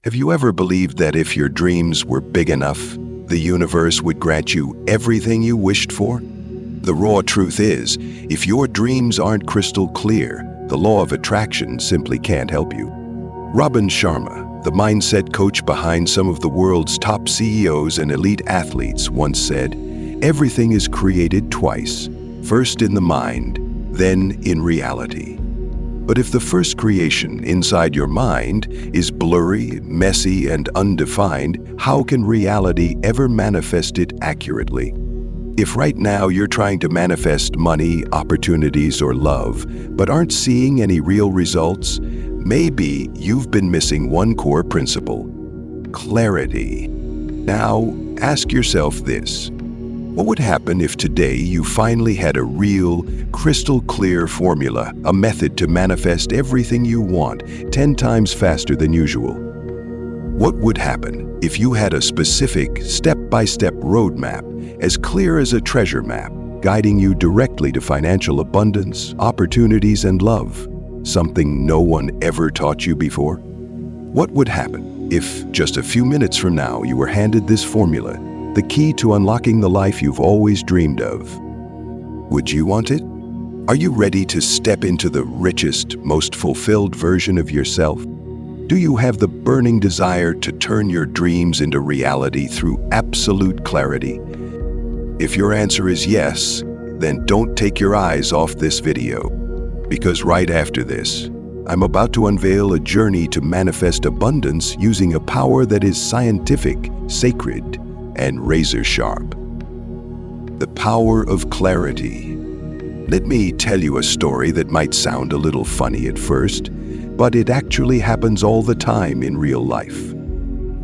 Have you ever believed that if your dreams were big enough, the universe would grant you everything you wished for? The raw truth is, if your dreams aren't crystal clear, the law of attraction simply can't help you. Robin Sharma, the mindset coach behind some of the world's top CEOs and elite athletes, once said, "Everything is created twice, first in the mind, then in reality." But if the first creation inside your mind is blurry, messy, and undefined, how can reality ever manifest it accurately? If right now you're trying to manifest money, opportunities, or love, but aren't seeing any real results, maybe you've been missing one core principle: clarity. Now, ask yourself this. What would happen if today you finally had a real, crystal clear formula, a method to manifest everything you want 10 times faster than usual? What would happen if you had a specific, step-by-step roadmap, as clear as a treasure map, guiding you directly to financial abundance, opportunities, and love, something no one ever taught you before? What would happen if, just a few minutes from now, you were handed this formula, the key to unlocking the life you've always dreamed of? Would you want it? Are you ready to step into the richest, most fulfilled version of yourself? Do you have the burning desire to turn your dreams into reality through absolute clarity? If your answer is yes, then don't take your eyes off this video, because right after this, I'm about to unveil a journey to manifest abundance using a power that is scientific, sacred, and razor-sharp. The power of clarity. Let me tell you a story that might sound a little funny at first, but it actually happens all the time in real life.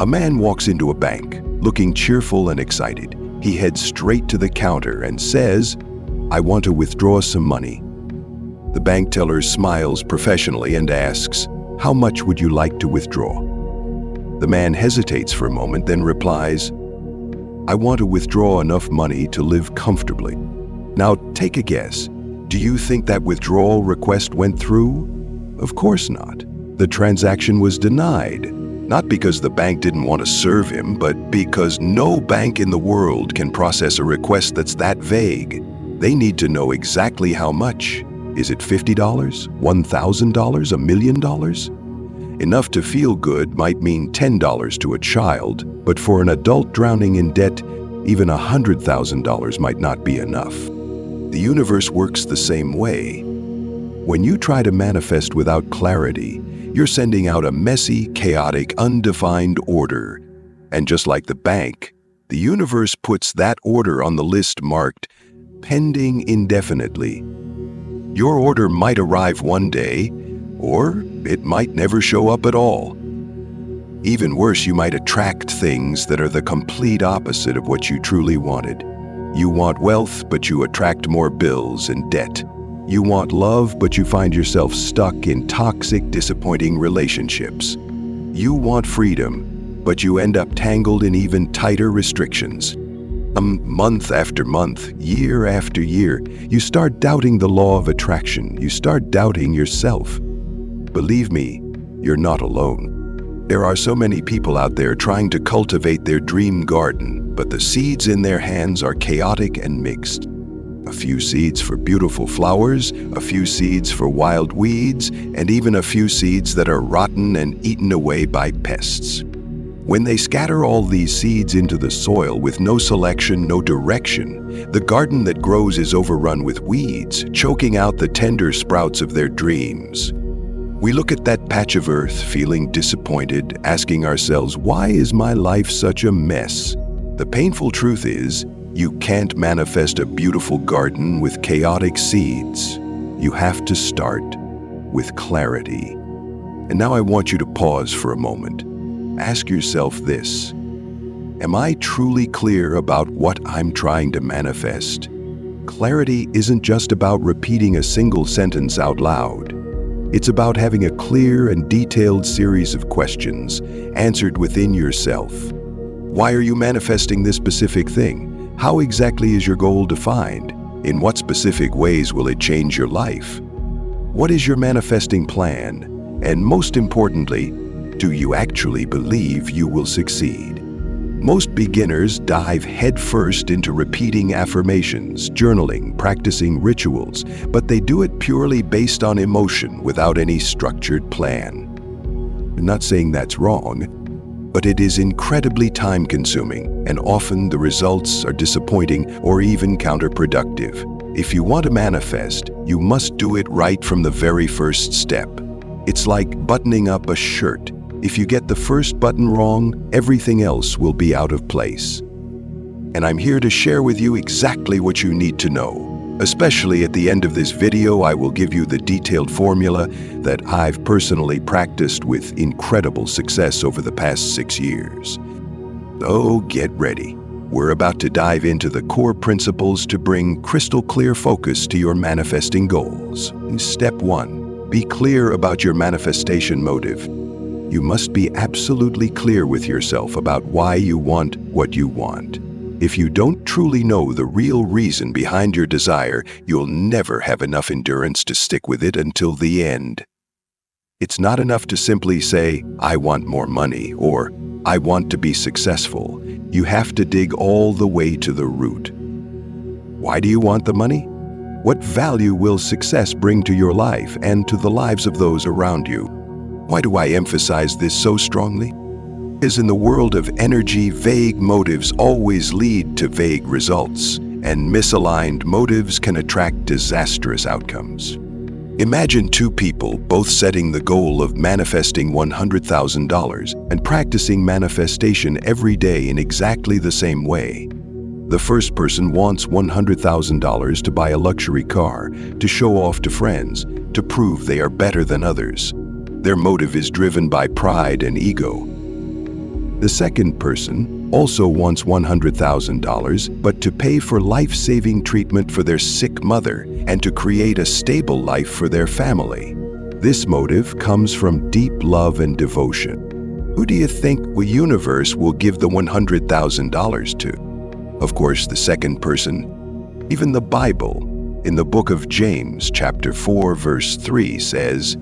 A man walks into a bank, looking cheerful and excited. He heads straight to the counter and says, "I want to withdraw some money." The bank teller smiles professionally and asks, "How much would you like to withdraw?" The man hesitates for a moment, then replies, "I want to withdraw enough money to live comfortably." Now take a guess. Do you think that withdrawal request went through? Of course not. The transaction was denied. Not because the bank didn't want to serve him, but because no bank in the world can process a request that's that vague. They need to know exactly how much. Is it $50, $1,000, $1 million? Enough to feel good might mean $10 to a child, but for an adult drowning in debt, even $100,000 might not be enough. The universe works the same way. When you try to manifest without clarity, you're sending out a messy, chaotic, undefined order. And just like the bank, the universe puts that order on the list marked pending indefinitely. Your order might arrive one day, or it might never show up at all. Even worse, you might attract things that are the complete opposite of what you truly wanted. You want wealth, but you attract more bills and debt. You want love, but you find yourself stuck in toxic, disappointing relationships. You want freedom, but you end up tangled in even tighter restrictions. Month after month, year after year, you start doubting the law of attraction. You start doubting yourself. Believe me, you're not alone. There are so many people out there trying to cultivate their dream garden, but the seeds in their hands are chaotic and mixed. A few seeds for beautiful flowers, a few seeds for wild weeds, and even a few seeds that are rotten and eaten away by pests. When they scatter all these seeds into the soil with no selection, no direction, the garden that grows is overrun with weeds, choking out the tender sprouts of their dreams. We look at that patch of earth, feeling disappointed, asking ourselves, why is my life such a mess? The painful truth is, you can't manifest a beautiful garden with chaotic seeds. You have to start with clarity. And now I want you to pause for a moment. Ask yourself this: am I truly clear about what I'm trying to manifest? Clarity isn't just about repeating a single sentence out loud. It's about having a clear and detailed series of questions answered within yourself. Why are you manifesting this specific thing? How exactly is your goal defined? In what specific ways will it change your life? What is your manifesting plan? And most importantly, Do you actually believe you will succeed? Most beginners dive headfirst into repeating affirmations, journaling, practicing rituals, but they do it purely based on emotion without any structured plan. I'm not saying that's wrong, but it is incredibly time-consuming, and often the results are disappointing or even counterproductive. If you want to manifest, you must do it right from the very first step. It's like buttoning up a shirt. If you get the first button wrong, everything else will be out of place. And I'm here to share with you exactly what you need to know. Especially at the end of this video, I will give you the detailed formula that I've personally practiced with incredible success over the past 6 years. So get ready. We're about to dive into the core principles to bring crystal clear focus to your manifesting goals. Step 1. Be clear about your manifestation motive. You must be absolutely clear with yourself about why you want what you want. If you don't truly know the real reason behind your desire, you'll never have enough endurance to stick with it until the end. It's not enough to simply say, "I want more money," or "I want to be successful." You have to dig all the way to the root. Why do you want the money? What value will success bring to your life and to the lives of those around you? Why do I emphasize this so strongly? Because in the world of energy, vague motives always lead to vague results, and misaligned motives can attract disastrous outcomes. Imagine two people both setting the goal of manifesting $100,000 and practicing manifestation every day in exactly the same way. The first person wants $100,000 to buy a luxury car, to show off to friends, to prove they are better than others. Their motive is driven by pride and ego. The second person also wants $100,000, but to pay for life-saving treatment for their sick mother and to create a stable life for their family. This motive comes from deep love and devotion. Who do you think the universe will give the $100,000 to? Of course, the second person. Even the Bible, in the book of James, chapter 4, verse 3 says,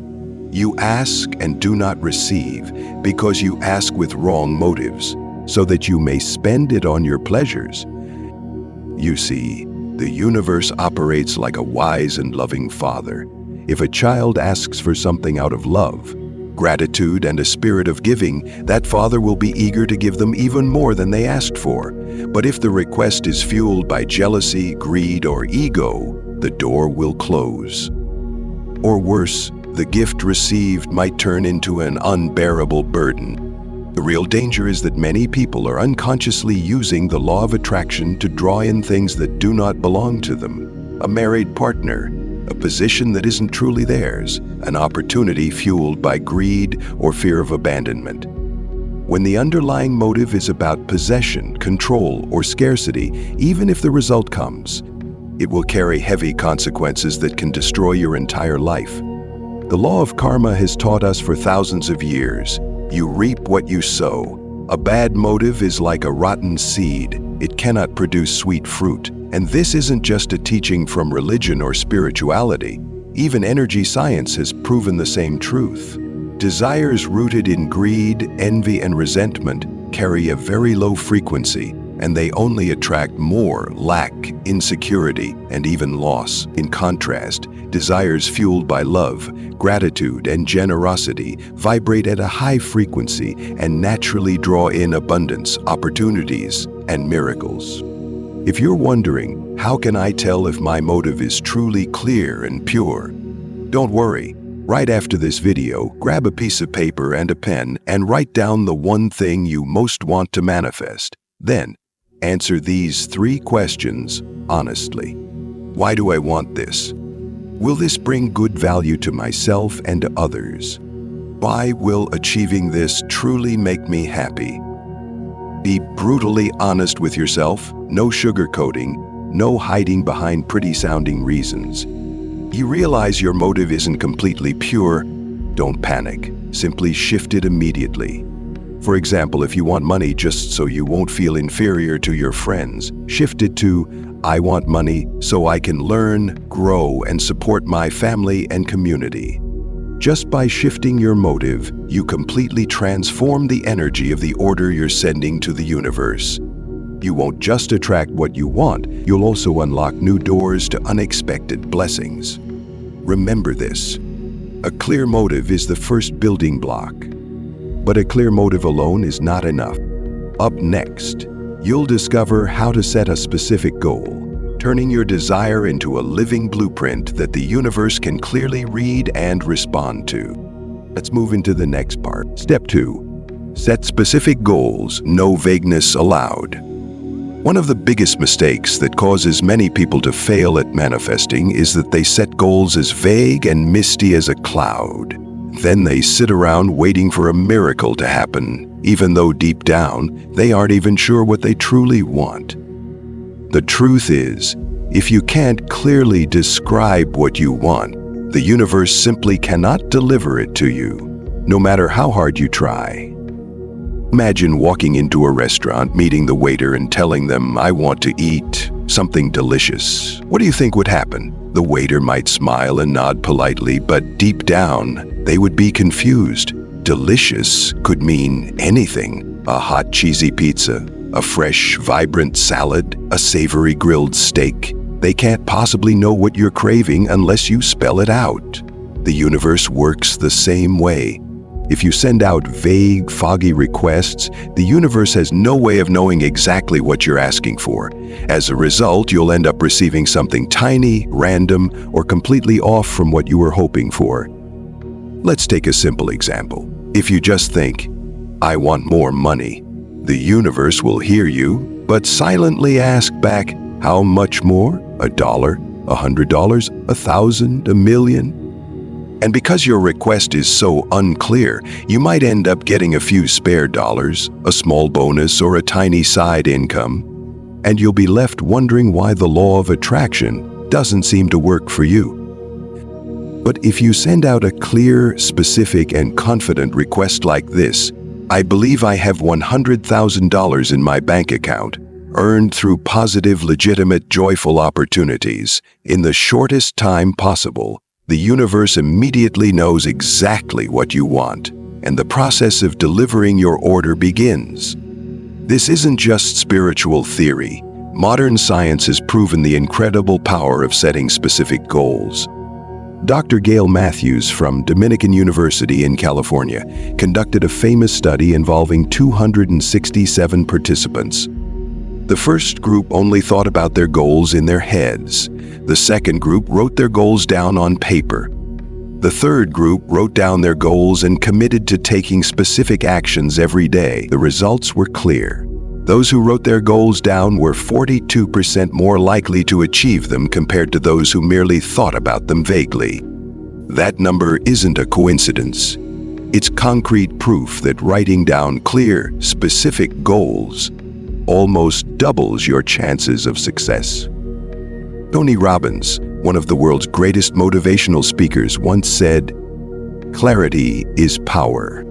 "You ask and do not receive, because you ask with wrong motives, so that you may spend it on your pleasures." You see, the universe operates like a wise and loving father. If a child asks for something out of love, gratitude, and a spirit of giving, that father will be eager to give them even more than they asked for. But if the request is fueled by jealousy, greed, or ego, the door will close. Or worse, the gift received might turn into an unbearable burden. The real danger is that many people are unconsciously using the law of attraction to draw in things that do not belong to them. A married partner, a position that isn't truly theirs, an opportunity fueled by greed or fear of abandonment. When the underlying motive is about possession, control, or scarcity, even if the result comes, it will carry heavy consequences that can destroy your entire life. The law of karma has taught us for thousands of years. You reap what you sow. A bad motive is like a rotten seed. It cannot produce sweet fruit. And this isn't just a teaching from religion or spirituality. Even energy science has proven the same truth. Desires rooted in greed, envy, and resentment carry a very low frequency, and they only attract more lack, insecurity, and even loss. In contrast, desires fueled by love, gratitude, and generosity vibrate at a high frequency and naturally draw in abundance, opportunities, and miracles. If you're wondering, how can I tell if my motive is truly clear and pure? Don't worry. Right after this video, grab a piece of paper and a pen and write down the one thing you most want to manifest. Then, answer these 3 questions honestly. Why do I want this? Will this bring good value to myself and to others? Why will achieving this truly make me happy? Be brutally honest with yourself, no sugarcoating, no hiding behind pretty-sounding reasons. You realize your motive isn't completely pure, don't panic. Simply shift it immediately. For example, if you want money just so you won't feel inferior to your friends, shift it to, "I want money so I can learn, grow, and support my family and community." Just by shifting your motive, you completely transform the energy of the order you're sending to the universe. You won't just attract what you want, you'll also unlock new doors to unexpected blessings. Remember this: a clear motive is the first building block. But a clear motive alone is not enough. Up next, you'll discover how to set a specific goal, turning your desire into a living blueprint that the universe can clearly read and respond to. Let's move into the next part. Step 2. Set specific goals, no vagueness allowed. One of the biggest mistakes that causes many people to fail at manifesting is that they set goals as vague and misty as a cloud. Then they sit around waiting for a miracle to happen, even though deep down, they aren't even sure what they truly want. The truth is, if you can't clearly describe what you want, the universe simply cannot deliver it to you, no matter how hard you try. Imagine walking into a restaurant, meeting the waiter and telling them, "I want to eat something delicious." What do you think would happen? The waiter might smile and nod politely, but deep down, they would be confused. Delicious could mean anything: a hot, cheesy pizza, a fresh, vibrant salad, a savory grilled steak. They can't possibly know what you're craving unless you spell it out. The universe works the same way. If you send out vague, foggy requests, the universe has no way of knowing exactly what you're asking for. As a result, you'll end up receiving something tiny, random, or completely off from what you were hoping for. Let's take a simple example. If you just think, "I want more money," the universe will hear you, but silently ask back, "How much more? $1, $100, 1,000, a million?" And because your request is so unclear, you might end up getting a few spare dollars, a small bonus, or a tiny side income, and you'll be left wondering why the law of attraction doesn't seem to work for you. But if you send out a clear, specific, and confident request like this, "I believe I have $100,000 in my bank account, earned through positive, legitimate, joyful opportunities, in the shortest time possible," the universe immediately knows exactly what you want, and the process of delivering your order begins. This isn't just spiritual theory. Modern science has proven the incredible power of setting specific goals. Dr. Gail Matthews from Dominican University in California conducted a famous study involving 267 participants. The first group only thought about their goals in their heads. The second group wrote their goals down on paper. The third group wrote down their goals and committed to taking specific actions every day. The results were clear. Those who wrote their goals down were 42% more likely to achieve them compared to those who merely thought about them vaguely. That number isn't a coincidence. It's concrete proof that writing down clear, specific goals almost doubles your chances of success. Tony Robbins, one of the world's greatest motivational speakers, once said, "Clarity is power."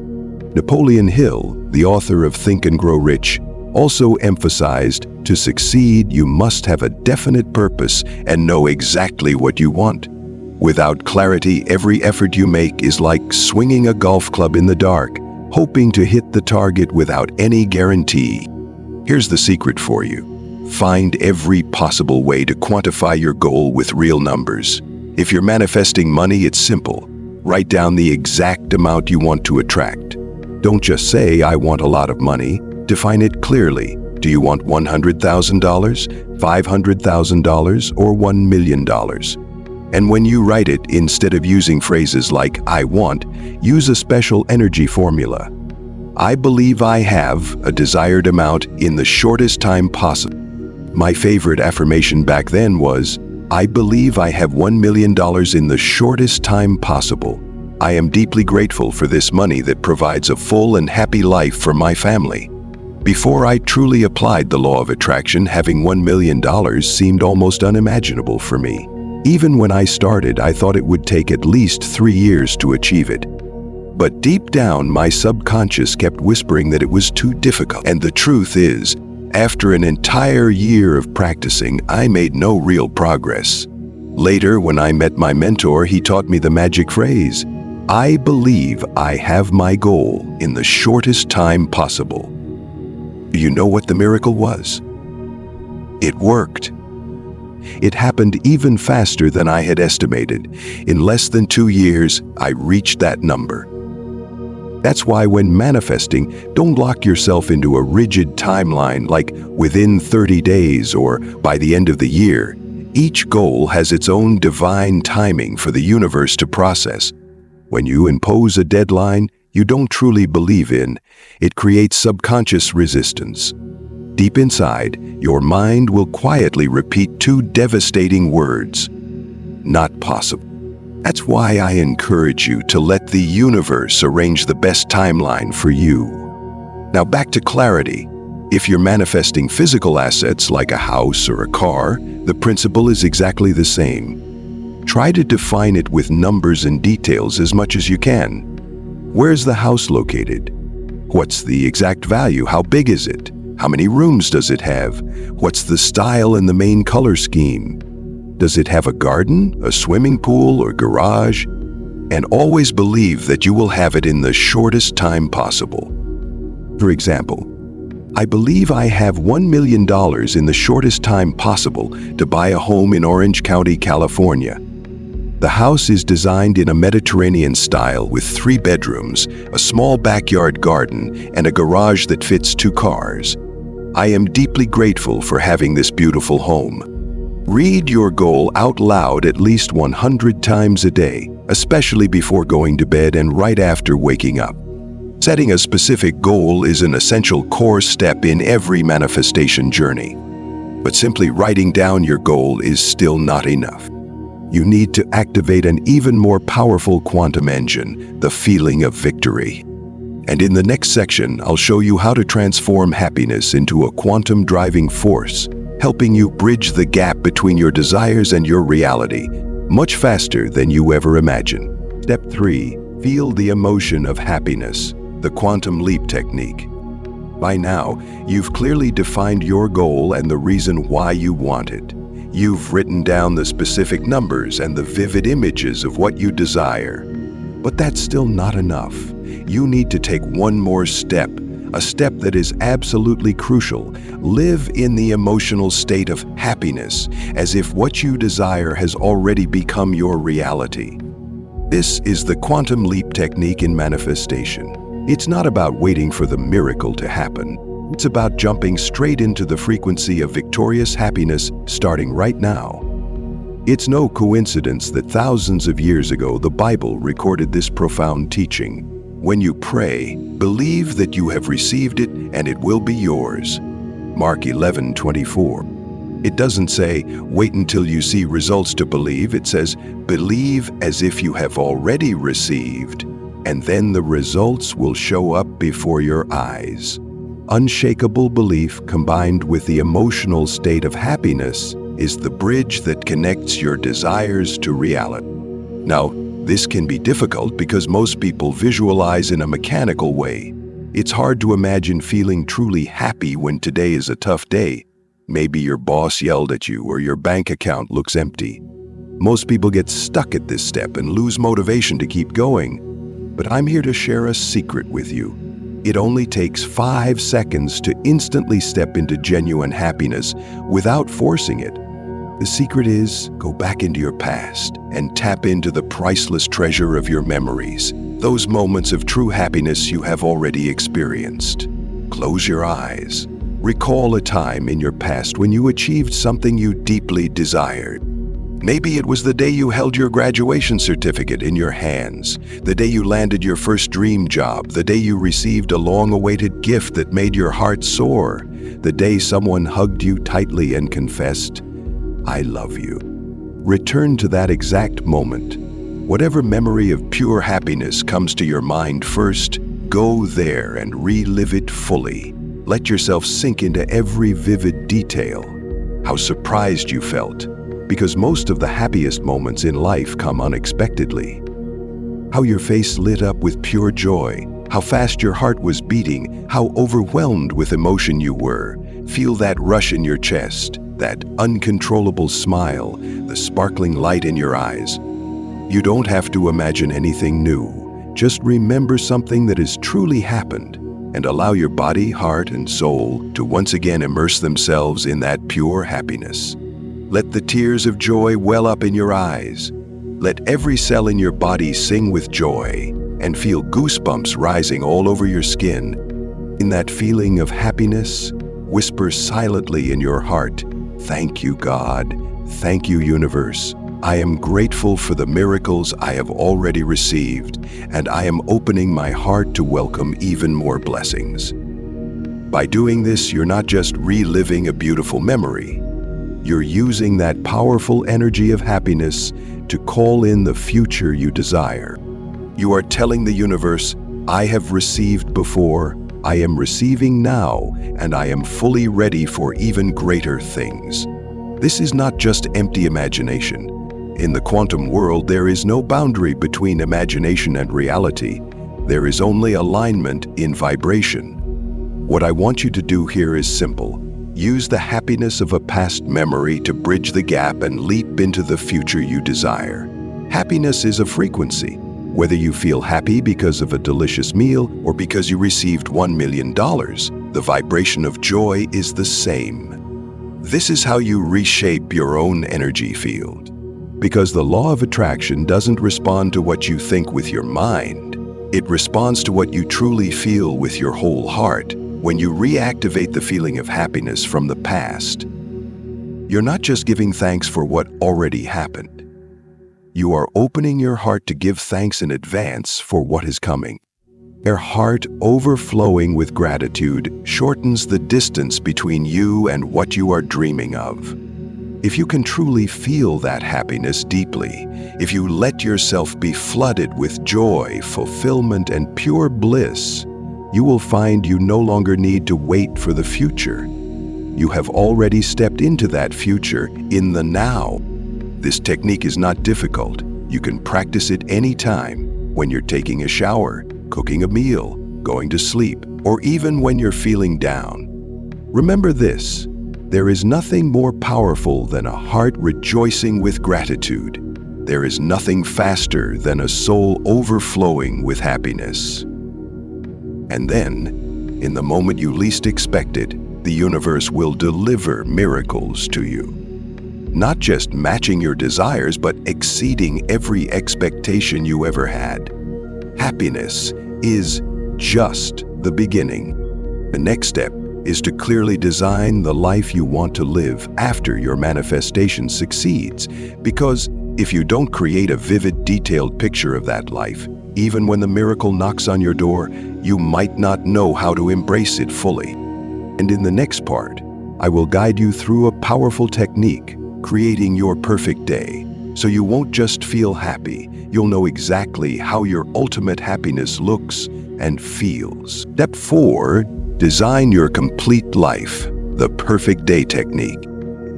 Napoleon Hill, the author of Think and Grow Rich, also emphasized, "To succeed, you must have a definite purpose and know exactly what you want. Without clarity, every effort you make is like swinging a golf club in the dark, hoping to hit the target without any guarantee." Here's the secret for you. Find every possible way to quantify your goal with real numbers. If you're manifesting money, it's simple. Write down the exact amount you want to attract. Don't just say, "I want a lot of money." Define it clearly. Do you want $100,000, $500,000, or $1 million? And when you write it, instead of using phrases like "I want," use a special energy formula. I believe I have a desired amount in the shortest time possible. My favorite affirmation back then was, "I believe I have $1 million in the shortest time possible. I am deeply grateful for this money that provides a full and happy life for my family." Before I truly applied the law of attraction, having $1 million seemed almost unimaginable for me. Even when I started, I thought it would take at least 3 years to achieve it. But deep down, my subconscious kept whispering that it was too difficult. And the truth is, after an entire year of practicing, I made no real progress. Later, when I met my mentor, he taught me the magic phrase, I believe I have my goal in the shortest time possible. You know what the miracle was? It worked. It happened even faster than I had estimated. In less than 2 years, I reached that number. That's why when manifesting, don't lock yourself into a rigid timeline like within 30 days or by the end of the year. Each goal has its own divine timing for the universe to process. When you impose a deadline you don't truly believe in, it creates subconscious resistance. Deep inside, your mind will quietly repeat two devastating words: not possible. That's why I encourage you to let the universe arrange the best timeline for you. Now back to clarity. If you're manifesting physical assets like a house or a car, the principle is exactly the same. Try to define it with numbers and details as much as you can. Where's the house located? What's the exact value? How big is it? How many rooms does it have? What's the style and the main color scheme? Does it have a garden, a swimming pool, or garage? And always believe that you will have it in the shortest time possible. For example, I believe I have $1 million in the shortest time possible to buy a home in Orange County, California. The house is designed in a Mediterranean style with 3 bedrooms, a small backyard garden, and a garage that fits 2 cars. I am deeply grateful for having this beautiful home. Read your goal out loud at least 100 times a day, especially before going to bed and right after waking up. Setting a specific goal is an essential core step in every manifestation journey. But simply writing down your goal is still not enough. You need to activate an even more powerful quantum engine, the feeling of victory. And in the next section, I'll show you how to transform happiness into a quantum driving force, helping you bridge the gap between your desires and your reality, much faster than you ever imagined. Step 3. Feel the emotion of happiness, the quantum leap technique. By now, you've clearly defined your goal and the reason why you want it. You've written down the specific numbers and the vivid images of what you desire. But that's still not enough. You need to take one more step, a step that is absolutely crucial. Live in the emotional state of happiness, as if what you desire has already become your reality. This is the quantum leap technique in manifestation. It's not about waiting for the miracle to happen. It's about jumping straight into the frequency of victorious happiness starting right now. It's no coincidence that thousands of years ago the Bible recorded this profound teaching. When you pray, believe that you have received it and it will be yours. Mark 11:24. It doesn't say, wait until you see results to believe. It says, believe as if you have already received, and then the results will show up before your eyes. Unshakable belief combined with the emotional state of happiness is the bridge that connects your desires to reality. Now, this can be difficult because most people visualize in a mechanical way. It's hard to imagine feeling truly happy when today is a tough day. Maybe your boss yelled at you or your bank account looks empty. Most people get stuck at this step and lose motivation to keep going. But I'm here to share a secret with you. It only takes 5 seconds to instantly step into genuine happiness without forcing it. The secret is, go back into your past and tap into the priceless treasure of your memories, those moments of true happiness you have already experienced. Close your eyes. Recall a time in your past when you achieved something you deeply desired. Maybe it was the day you held your graduation certificate in your hands, the day you landed your first dream job, the day you received a long-awaited gift that made your heart soar, the day someone hugged you tightly and confessed, I love you. Return to that exact moment. Whatever memory of pure happiness comes to your mind first, go there and relive it fully. Let yourself sink into every vivid detail. How surprised you felt, because most of the happiest moments in life come unexpectedly. How your face lit up with pure joy, how fast your heart was beating, how overwhelmed with emotion you were. Feel that rush in your chest, that uncontrollable smile, the sparkling light in your eyes. You don't have to imagine anything new. just remember something that has truly happened and allow your body, heart, and soul to once again immerse themselves in that pure happiness. Let the tears of joy well up in your eyes. Let every cell in your body sing with joy and feel goosebumps rising all over your skin. In that feeling of happiness, whisper silently in your heart, "Thank you, God. Thank you, universe. I am grateful for the miracles I have already received, and I am opening my heart to welcome even more blessings." By doing this, you're not just reliving a beautiful memory. You're using that powerful energy of happiness to call in the future you desire. You are telling the universe, "I have received before, I am receiving now, and I am fully ready for even greater things." This is not just empty imagination. In the quantum world, there is no boundary between imagination and reality. There is only alignment in vibration. What I want you to do here is simple. Use the happiness of a past memory to bridge the gap and leap into the future you desire. Happiness is a frequency. Whether you feel happy because of a delicious meal or because you received $1 million, the vibration of joy is the same. This is how you reshape your own energy field. Because the law of attraction doesn't respond to what you think with your mind. It responds to what you truly feel with your whole heart. When you reactivate the feeling of happiness from the past, you're not just giving thanks for what already happened. You are opening your heart to give thanks in advance for what is coming. Your heart overflowing with gratitude shortens the distance between you and what you are dreaming of. If you can truly feel that happiness deeply, if you let yourself be flooded with joy, fulfillment, and pure bliss, you will find you no longer need to wait for the future. You have already stepped into that future in the now. This technique is not difficult. You can practice it anytime, when you're taking a shower, cooking a meal, going to sleep, or even when you're feeling down. Remember this, there is nothing more powerful than a heart rejoicing with gratitude. There is nothing faster than a soul overflowing with happiness. And then, in the moment you least expect it, the universe will deliver miracles to you. Not just matching your desires, but exceeding every expectation you ever had. Happiness is just the beginning. The next step is to clearly design the life you want to live after your manifestation succeeds. Because if you don't create a vivid, detailed picture of that life, even when the miracle knocks on your door, you might not know how to embrace it fully. And in the next part, I will guide you through a powerful technique, creating your perfect day. So you won't just feel happy, you'll know exactly how your ultimate happiness looks and feels. Step 4, design your complete life, the perfect day technique.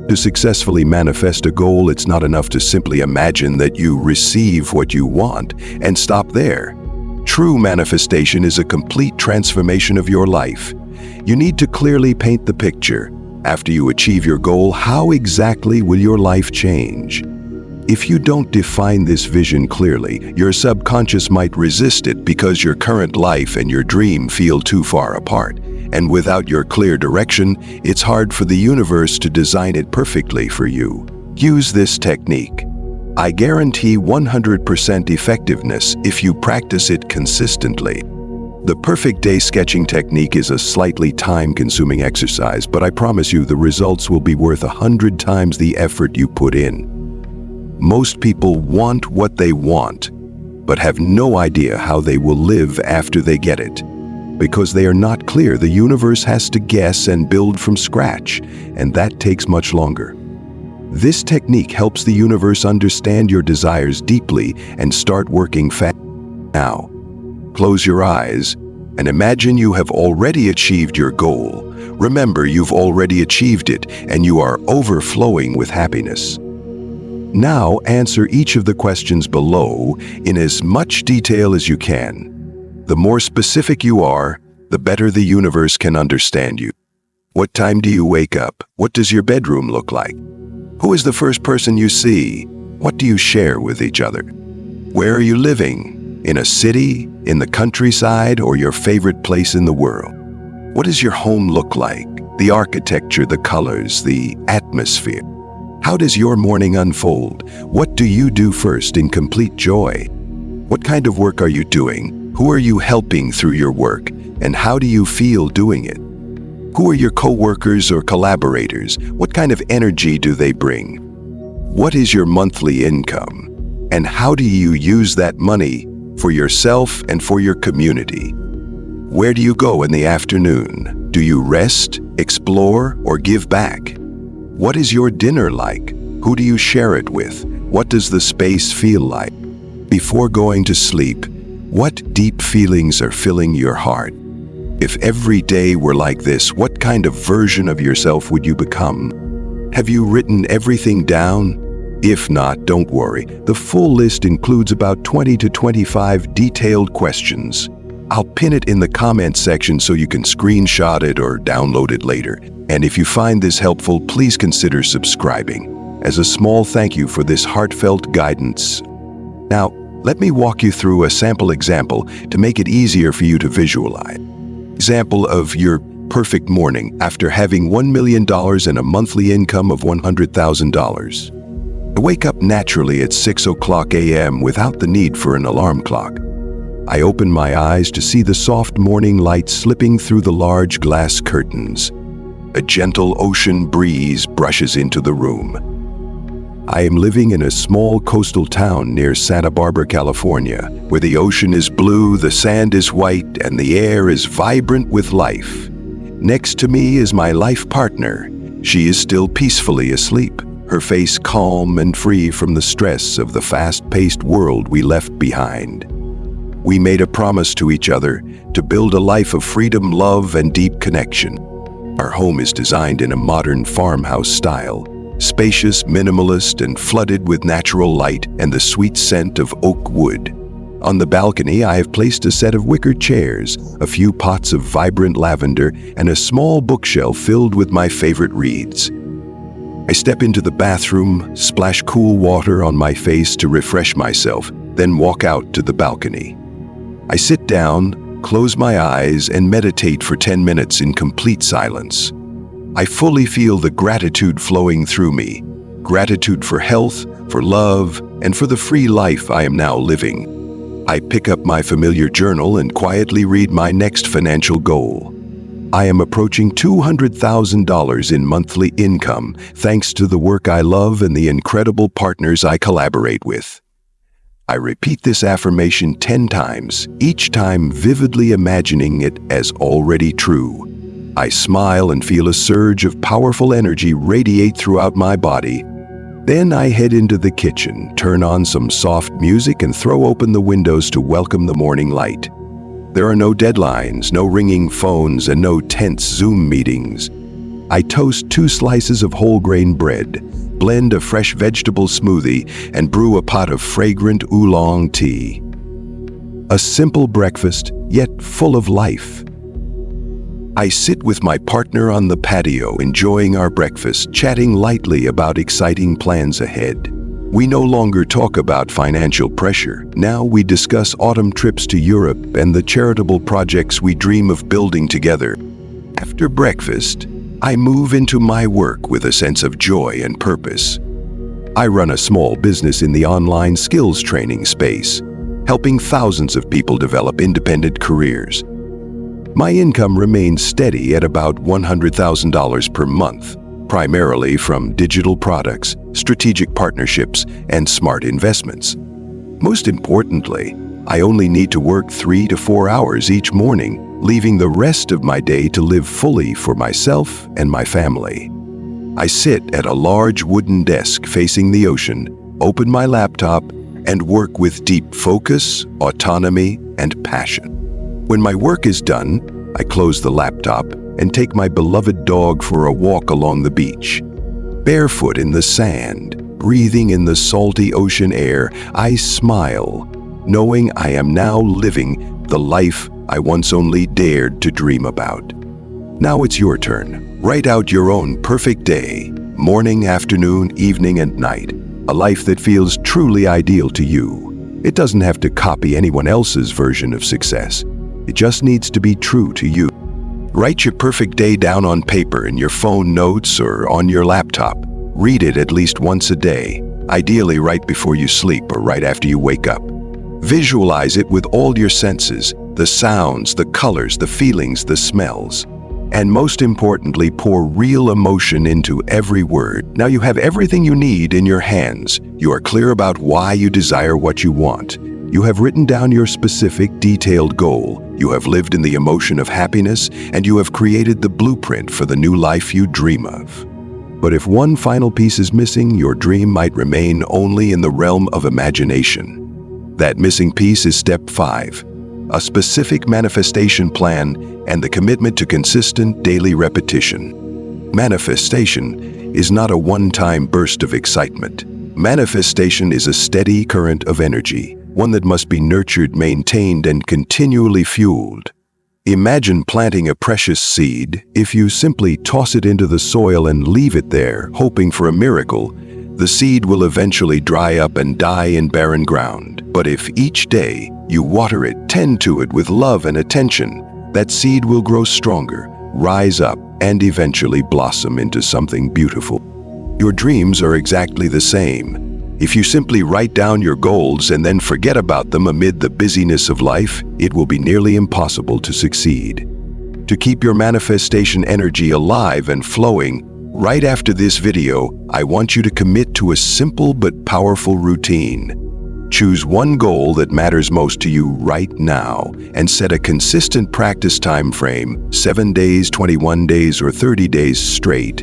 To successfully manifest a goal, it's not enough to simply imagine that you receive what you want and stop there. True manifestation is a complete transformation of your life. You need to clearly paint the picture. After you achieve your goal, how exactly will your life change? If you don't define this vision clearly, your subconscious might resist it because your current life and your dream feel too far apart. And without your clear direction, it's hard for the universe to design it perfectly for you. Use this technique. I guarantee 100% effectiveness if you practice it consistently. The perfect day sketching technique is a slightly time-consuming exercise, but I promise you the results will be worth 100 times the effort you put in. Most people want what they want, but have no idea how they will live after they get it. Because they are not clear, the universe has to guess and build from scratch, and that takes much longer. This technique helps the universe understand your desires deeply and start working fast. Now, close your eyes and imagine you have already achieved your goal. Remember, you've already achieved it, and you are overflowing with happiness. Now answer each of the questions below in as much detail as you can. The more specific you are, the better the universe can understand you. What time do you wake up? What does your bedroom look like? Who is the first person you see? What do you share with each other? Where are you living? In a city, in the countryside, or your favorite place in the world? What does your home look like? The architecture, the colors, the atmosphere. How does your morning unfold? What do you do first in complete joy? What kind of work are you doing? Who are you helping through your work? And how do you feel doing it? Who are your co-workers or collaborators? What kind of energy do they bring? What is your monthly income? And how do you use that money for yourself and for your community? Where do you go in the afternoon? Do you rest, explore, or give back? What is your dinner like? Who do you share it with? What does the space feel like? Before going to sleep, what deep feelings are filling your heart? If every day were like this, what kind of version of yourself would you become? Have you written everything down? If not, don't worry. The full list includes about 20 to 25 detailed questions. I'll pin it in the comments section so you can screenshot it or download it later. And if you find this helpful, please consider subscribing as a small thank you for this heartfelt guidance. Now, let me walk you through a sample example to make it easier for you to visualize. Example of your perfect morning after having $1 million and a monthly income of $100,000. I wake up naturally at 6:00 a.m. without the need for an alarm clock. I open my eyes to see the soft morning light slipping through the large glass curtains. A gentle ocean breeze brushes into the room. I am living in a small coastal town near Santa Barbara, California, where the ocean is blue, the sand is white, and the air is vibrant with life. Next to me is my life partner. She is still peacefully asleep, her face calm and free from the stress of the fast-paced world we left behind. We made a promise to each other to build a life of freedom, love, and deep connection. Our home is designed in a modern farmhouse style, spacious, minimalist, and flooded with natural light and the sweet scent of oak wood. On the balcony, I have placed a set of wicker chairs, a few pots of vibrant lavender, and a small bookshelf filled with my favorite reads. I step into the bathroom, splash cool water on my face to refresh myself, then walk out to the balcony. I sit down, close my eyes, and meditate for 10 minutes in complete silence. I fully feel the gratitude flowing through me. Gratitude for health, for love, and for the free life I am now living. I pick up my familiar journal and quietly read my next financial goal. I am approaching $200,000 in monthly income thanks to the work I love and the incredible partners I collaborate with. I repeat this affirmation 10 times, each time vividly imagining it as already true. I smile and feel a surge of powerful energy radiate throughout my body. Then I head into the kitchen, turn on some soft music, and throw open the windows to welcome the morning light. There are no deadlines, no ringing phones, and no tense Zoom meetings. I toast 2 slices of whole grain bread, blend a fresh vegetable smoothie, and brew a pot of fragrant oolong tea. A simple breakfast, yet full of life. I sit with my partner on the patio, enjoying our breakfast, chatting lightly about exciting plans ahead. We no longer talk about financial pressure. Now we discuss autumn trips to Europe and the charitable projects we dream of building together. After breakfast, I move into my work with a sense of joy and purpose. I run a small business in the online skills training space, helping thousands of people develop independent careers. My income remains steady at about $100,000 per month, primarily from digital products, strategic partnerships, and smart investments. Most importantly, I only need to work 3 to 4 hours each morning, leaving the rest of my day to live fully for myself and my family. I sit at a large wooden desk facing the ocean, open my laptop, and work with deep focus, autonomy, and passion. When my work is done, I close the laptop and take my beloved dog for a walk along the beach. Barefoot in the sand, breathing in the salty ocean air, I smile, knowing I am now living the life I once only dared to dream about. Now it's your turn. Write out your own perfect day, morning, afternoon, evening, and night, a life that feels truly ideal to you. It doesn't have to copy anyone else's version of success. It just needs to be true to you. Write your perfect day down on paper in your phone notes or on your laptop. Read it at least once a day, ideally right before you sleep or right after you wake up. Visualize it with all your senses, the sounds, the colors, the feelings, the smells. And most importantly, pour real emotion into every word. Now you have everything you need in your hands. You are clear about why you desire what you want. You have written down your specific, detailed goal. You have lived in the emotion of happiness, and you have created the blueprint for the new life you dream of. But if one final piece is missing, your dream might remain only in the realm of imagination. That missing piece is step 5. A specific manifestation plan and the commitment to consistent daily repetition. Manifestation is not a one-time burst of excitement. Manifestation is a steady current of energy, one that must be nurtured, maintained, and continually fueled. Imagine planting a precious seed. If you simply toss it into the soil and leave it there, hoping for a miracle, the seed will eventually dry up and die in barren ground. But if each day you water it, tend to it with love and attention, that seed will grow stronger, rise up, and eventually blossom into something beautiful. Your dreams are exactly the same. If you simply write down your goals and then forget about them amid the busyness of life, it will be nearly impossible to succeed. To keep your manifestation energy alive and flowing, right after this video, I want you to commit to a simple but powerful routine. Choose one goal that matters most to you right now and set a consistent practice time frame, 7 days, 21 days, or 30 days straight,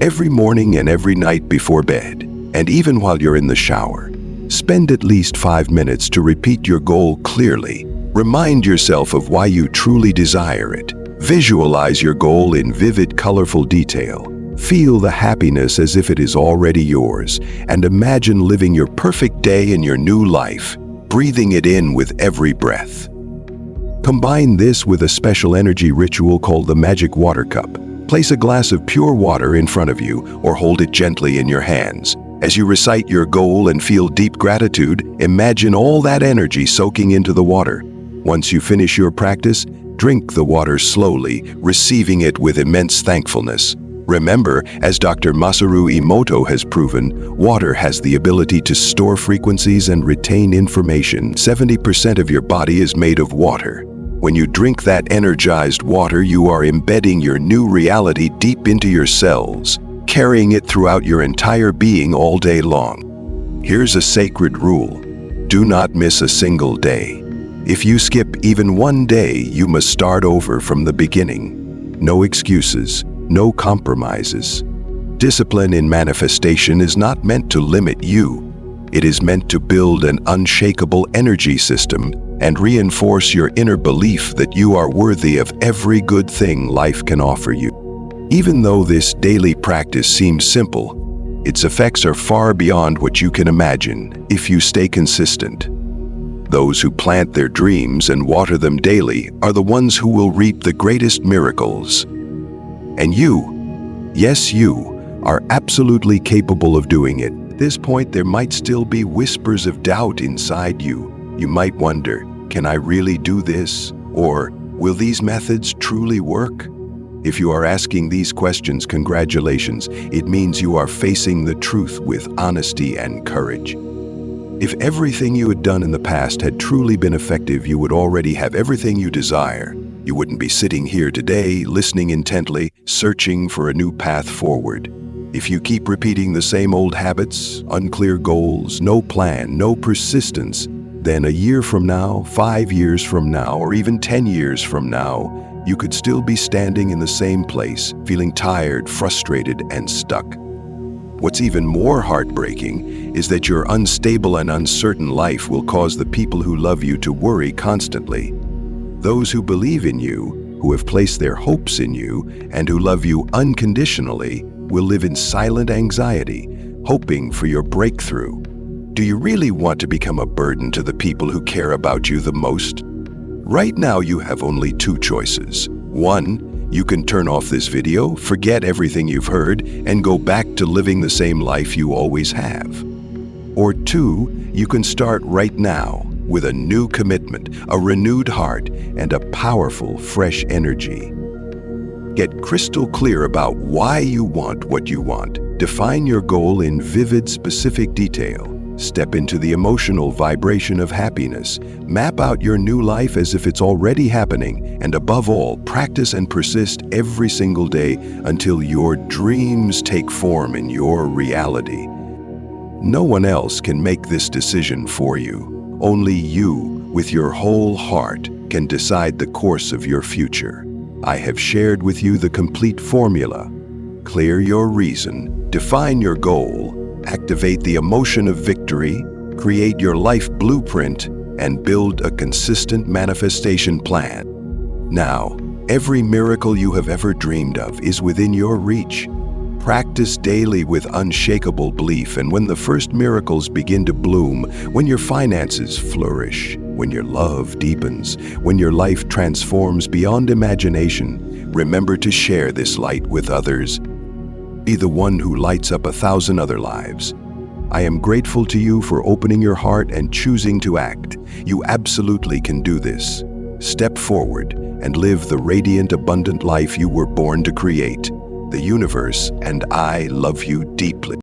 every morning and every night before bed, and even while you're in the shower. Spend at least 5 minutes to repeat your goal clearly. Remind yourself of why you truly desire it. Visualize your goal in vivid, colorful detail. Feel the happiness as if it is already yours, and imagine living your perfect day in your new life, breathing it in with every breath. Combine this with a special energy ritual called the magic water cup. Place a glass of pure water in front of you or hold it gently in your hands. As you recite your goal and feel deep gratitude, imagine all that energy soaking into the water. Once you finish your practice, drink the water slowly, receiving it with immense thankfulness. Remember, as Dr. Masaru Emoto has proven, water has the ability to store frequencies and retain information. 70% of your body is made of water. When you drink that energized water, you are embedding your new reality deep into your cells, carrying it throughout your entire being all day long. Here's a sacred rule: do not miss a single day. If you skip even one day, you must start over from the beginning. No excuses. No compromises. Discipline in manifestation is not meant to limit you. It is meant to build an unshakable energy system and reinforce your inner belief that you are worthy of every good thing life can offer you. Even though this daily practice seems simple, its effects are far beyond what you can imagine if you stay consistent. Those who plant their dreams and water them daily are the ones who will reap the greatest miracles. And you, yes you, are absolutely capable of doing it. At this point, there might still be whispers of doubt inside you. You might wonder, can I really do this? Or, will these methods truly work? If you are asking these questions, congratulations. It means you are facing the truth with honesty and courage. If everything you had done in the past had truly been effective, you would already have everything you desire. You wouldn't be sitting here today, listening intently, searching for a new path forward. If you keep repeating the same old habits, unclear goals, no plan, no persistence, then a year from now, 5 years from now, or even 10 years from now, you could still be standing in the same place, feeling tired, frustrated, and stuck. What's even more heartbreaking is that your unstable and uncertain life will cause the people who love you to worry constantly. Those who believe in you, who have placed their hopes in you, and who love you unconditionally, will live in silent anxiety, hoping for your breakthrough. Do you really want to become a burden to the people who care about you the most? Right now, you have only 2 choices. 1, you can turn off this video, forget everything you've heard, and go back to living the same life you always have. Or two, you can start right now with a new commitment, a renewed heart, and a powerful, fresh energy. Get crystal clear about why you want what you want. Define your goal in vivid, specific detail. Step into the emotional vibration of happiness. Map out your new life as if it's already happening. And above all, practice and persist every single day until your dreams take form in your reality. No one else can make this decision for you. Only you, with your whole heart, can decide the course of your future. I have shared with you the complete formula. Clear your reason, define your goal, activate the emotion of victory, create your life blueprint, and build a consistent manifestation plan. Now, every miracle you have ever dreamed of is within your reach. Practice daily with unshakable belief, and when the first miracles begin to bloom, when your finances flourish, when your love deepens, when your life transforms beyond imagination, remember to share this light with others. Be the one who lights up 1,000 other lives. I am grateful to you for opening your heart and choosing to act. You absolutely can do this. Step forward and live the radiant, abundant life you were born to create. The universe and I love you deeply.